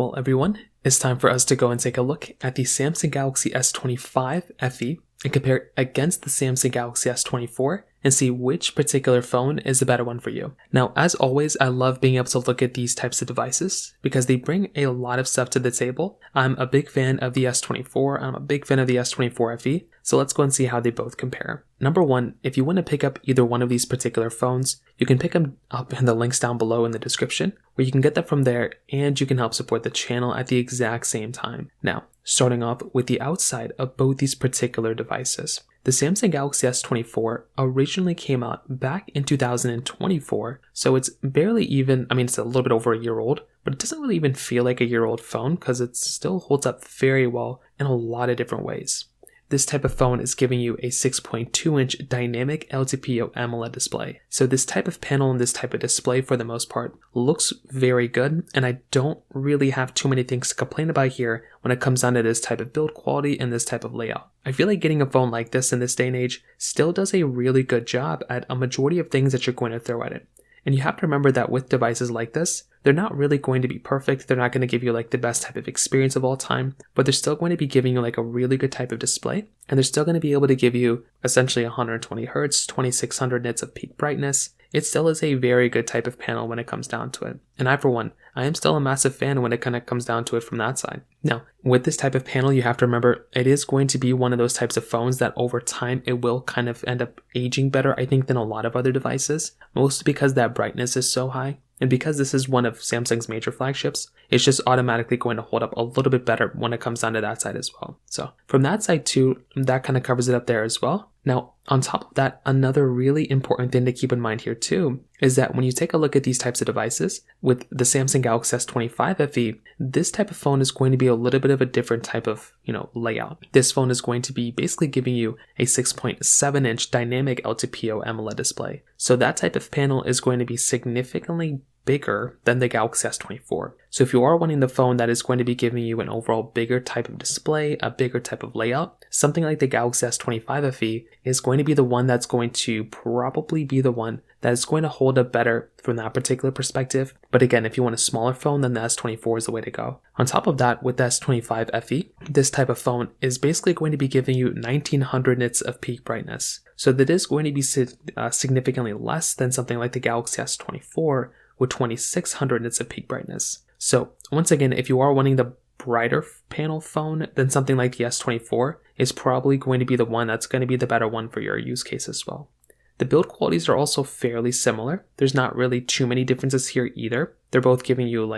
Well, everyone, it's time for us to go and take a look at the Samsung Galaxy S25 FE and compare it against the Samsung Galaxy S24 and see which particular phone is the better one for you. Now, as always, I love being able to look at these types of devices because they bring a lot of stuff to the table. I'm a big fan of the S24, I'm a big fan of the S24 FE, so let's go and see how they both compare. Number one, if you want to pick up either one of these particular phones, you can pick them up in the links down below in the description, where you can get them from there and you can help support the channel at the exact same time. Now, starting off with the outside of both these particular devices. The Samsung Galaxy S24 originally came out back in 2024, so it's barely even, it's a little bit over a year old, but it doesn't really even feel like a year old phone because it still holds up very well in a lot of different ways. This type of phone is giving you a 6.2-inch dynamic LTPO AMOLED display. So this type of panel and this type of display for the most part looks very good, and I don't really have too many things to complain about here when it comes down to this type of build quality and this type of layout. I feel like getting a phone like this in this day and age still does a really good job at a majority of things that you're going to throw at it. And you have to remember that with devices like this, they're not really going to be perfect. They're not going to give you like the best type of experience of all time, but they're still going to be giving you like a really good type of display. And they're still going to be able to give you essentially 120 Hz, 2600 nits of peak brightness. It still is a very good type of panel when it comes down to it. And I, for one, I am still a massive fan when it kind of comes down to it from that side. Now, with this type of panel, you have to remember it is going to be one of those types of phones that over time, it will kind of end up aging better, I think, than a lot of other devices, mostly because that brightness is so high. And because this is one of Samsung's major flagships, it's just automatically going to hold up a little bit better when it comes down to that side as well. So from that side too, that kind of covers it up there as well. Now, on top of that, another really important thing to keep in mind here too, is that when you take a look at these types of devices, with the Samsung Galaxy S25 FE, this type of phone is going to be a little bit of a different type of, layout. This phone is going to be basically giving you a 6.7-inch dynamic LTPO AMOLED display. So that type of panel is going to be significantly bigger than the Galaxy S24. So if you are wanting the phone that is going to be giving you an overall bigger type of display, a bigger type of layout, something like the Galaxy S25 FE is going to be the one that's going to probably be the one that is going to hold up better from that particular perspective. But again, if you want a smaller phone, then the S24 is the way to go. On top of that, with the S25 FE, this type of phone is basically going to be giving you 1900 nits of peak brightness. So that is going to be significantly less than something like the Galaxy S24 with 2600 nits of peak brightness. So once again, if you are wanting the brighter panel phone, then something like the S24 is probably going to be the one that's going to be the better one for your use case as well. The build qualities are also fairly similar. There's not really too many differences here either. They're both giving you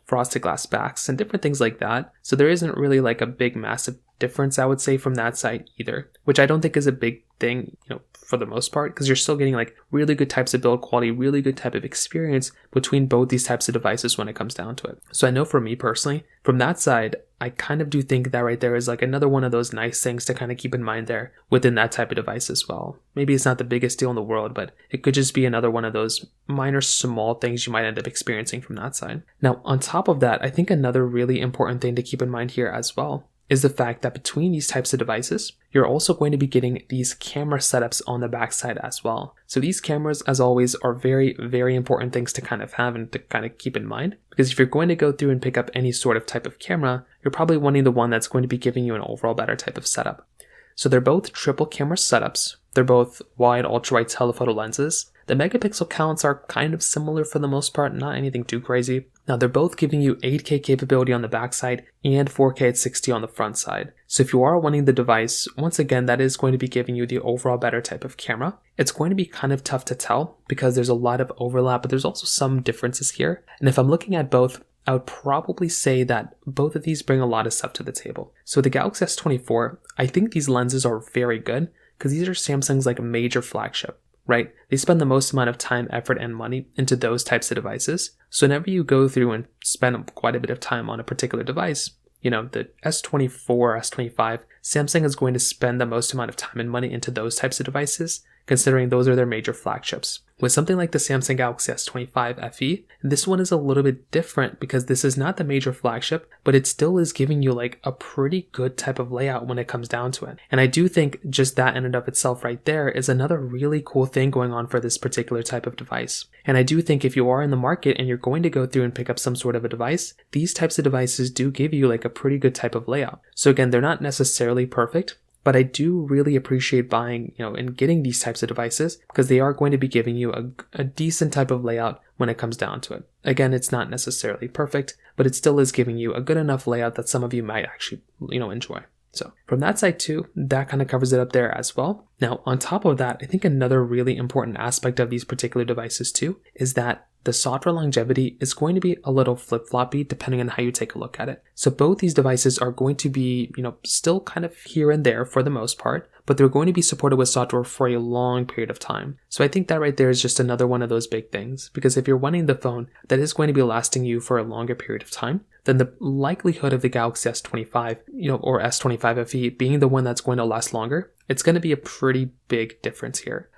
frosted glass backs and different things like that. So there isn't really like a big massive difference, I would say, from that side either, which I don't think is a big thing, for the most part, because you're still getting like really good types of build quality, really good type of experience between both these types of devices when it comes down to it. So I know for me personally, from that side, I kind of do think that right there is like another one of those nice things to kind of keep in mind there within that type of device as well. Maybe it's not the biggest deal in the world, but it could just be another one of those minor small things you might end up experiencing from that side. Now, on top of that, I think another really important thing to keep in mind here as well is the fact that between these types of devices, you're also going to be getting these camera setups on the backside as well. So these cameras, as always, are very, very important things to kind of have and to kind of keep in mind, because if you're going to go through and pick up any sort of type of camera, you're probably wanting the one that's going to be giving you an overall better type of setup. So they're both triple camera setups. They're both wide ultra-wide telephoto lenses. The megapixel counts are kind of similar for the most part, not anything too crazy. Now they're both giving you 8K capability on the backside and 4K at 60 on the front side. So if you are wanting the device, once again, that is going to be giving you the overall better type of camera. It's going to be kind of tough to tell because there's a lot of overlap, but there's also some differences here. And if I'm looking at both, I would probably say that both of these bring a lot of stuff to the table. So the Galaxy S24, I think these lenses are very good because these are Samsung's like a major flagship, right? They spend the most amount of time, effort, and money into those types of devices. So whenever you go through and spend quite a bit of time on a particular device, the S24, S25, Samsung is going to spend the most amount of time and money into those types of devices considering those are their major flagships. With something like the Samsung Galaxy S25 FE, this one is a little bit different because this is not the major flagship, but it still is giving you like a pretty good type of layout when it comes down to it. And I do think just that in and of itself right there is another really cool thing going on for this particular type of device. And I do think if you are in the market and you're going to go through and pick up some sort of a device, these types of devices do give you like a pretty good type of layout. So again, they're not necessarily perfect, but I do really appreciate buying, and getting these types of devices because they are going to be giving you a decent type of layout when it comes down to it. Again, it's not necessarily perfect, but it still is giving you a good enough layout that some of you might actually, enjoy. So from that side too, that kind of covers it up there as well. Now, on top of that, I think another really important aspect of these particular devices too is that the software longevity is going to be a little flip-floppy depending on how you take a look at it. So both these devices are going to be, still kind of here and there for the most part, but they're going to be supported with software for a long period of time. So I think that right there is just another one of those big things, because if you're wanting the phone that is going to be lasting you for a longer period of time, then the likelihood of the Galaxy S25, or S25 FE being the one that's going to last longer, it's going to be a pretty big difference here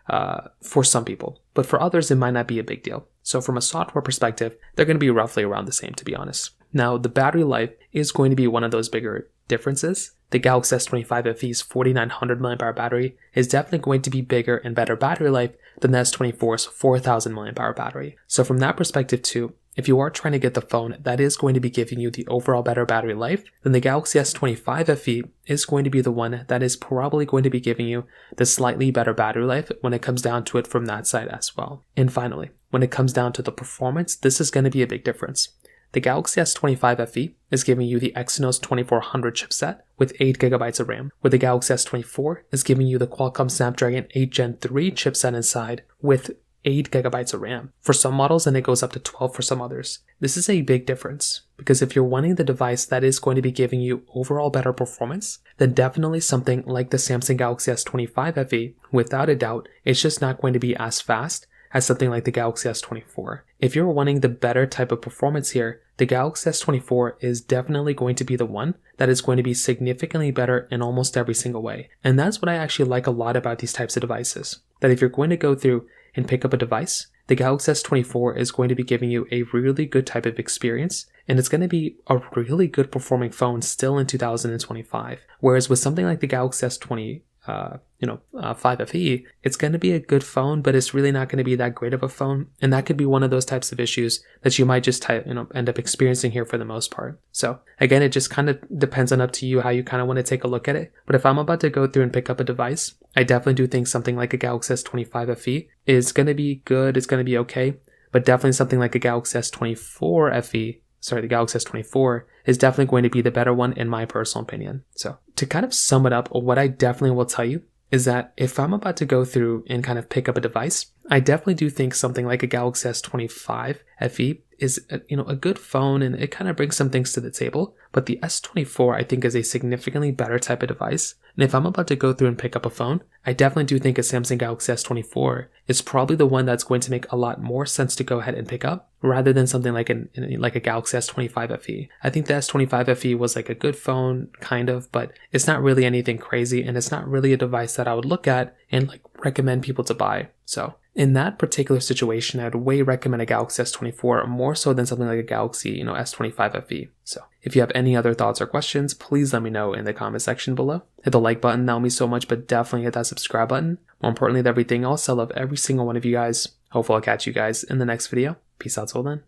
for some people. But for others, it might not be a big deal. So from a software perspective, they're going to be roughly around the same, to be honest. Now, the battery life is going to be one of those bigger differences. The Galaxy S25 FE's 4900 mAh battery is definitely going to be bigger and better battery life than the S24's 4000 mAh battery. So from that perspective too, if you are trying to get the phone that is going to be giving you the overall better battery life, then the Galaxy S25 FE is going to be the one that is probably going to be giving you the slightly better battery life when it comes down to it from that side as well. And finally, when it comes down to the performance, this is going to be a big difference. The Galaxy S25 FE is giving you the Exynos 2400 chipset with 8GB of RAM, where the Galaxy S24 is giving you the Qualcomm Snapdragon 8 Gen 3 chipset inside with 8GB of RAM for some models, and it goes up to 12 for some others. This is a big difference because if you're wanting the device that is going to be giving you overall better performance, then definitely something like the Samsung Galaxy S25 FE, without a doubt, it's just not going to be as fast as something like the Galaxy S24. If you're wanting the better type of performance here, the Galaxy S24 is definitely going to be the one that is going to be significantly better in almost every single way. And that's what I actually like a lot about these types of devices. That if you're going to go through and pick up a device, the Galaxy S24 is going to be giving you a really good type of experience, and it's going to be a really good performing phone still in 2025. Whereas with something like the Galaxy S25 FE, it's going to be a good phone, but it's really not going to be that great of a phone. And that could be one of those types of issues that you might just end up experiencing here for the most part. So again, it just kind of depends on up to you how you kind of want to take a look at it. But if I'm about to go through and pick up a device, I definitely do think something like a Galaxy S25 FE is going to be good. It's going to be okay. But definitely something like a Galaxy S24 FE, the Galaxy S24 is definitely going to be the better one in my personal opinion. So to kind of sum it up, what I definitely will tell you is that if I'm about to go through and kind of pick up a device, I definitely do think something like a Galaxy S25 FE is a good phone, and it kind of brings some things to the table. But the S24 I think is a significantly better type of device. And if I'm about to go through and pick up a phone, I definitely do think a Samsung Galaxy S24 is probably the one that's going to make a lot more sense to go ahead and pick up rather than something like a Galaxy S25 FE. I think the S25 FE was like a good phone, kind of, but it's not really anything crazy, and it's not really a device that I would look at and like recommend people to buy. So in that particular situation, I'd way recommend a Galaxy S24 more so than something like a Galaxy, S25 FE. So if you have any other thoughts or questions, please let me know in the comment section below. Hit the like button, that will mean so much, but definitely hit that subscribe button. More importantly than everything else, I love every single one of you guys. Hopefully I'll catch you guys in the next video. Peace out till then.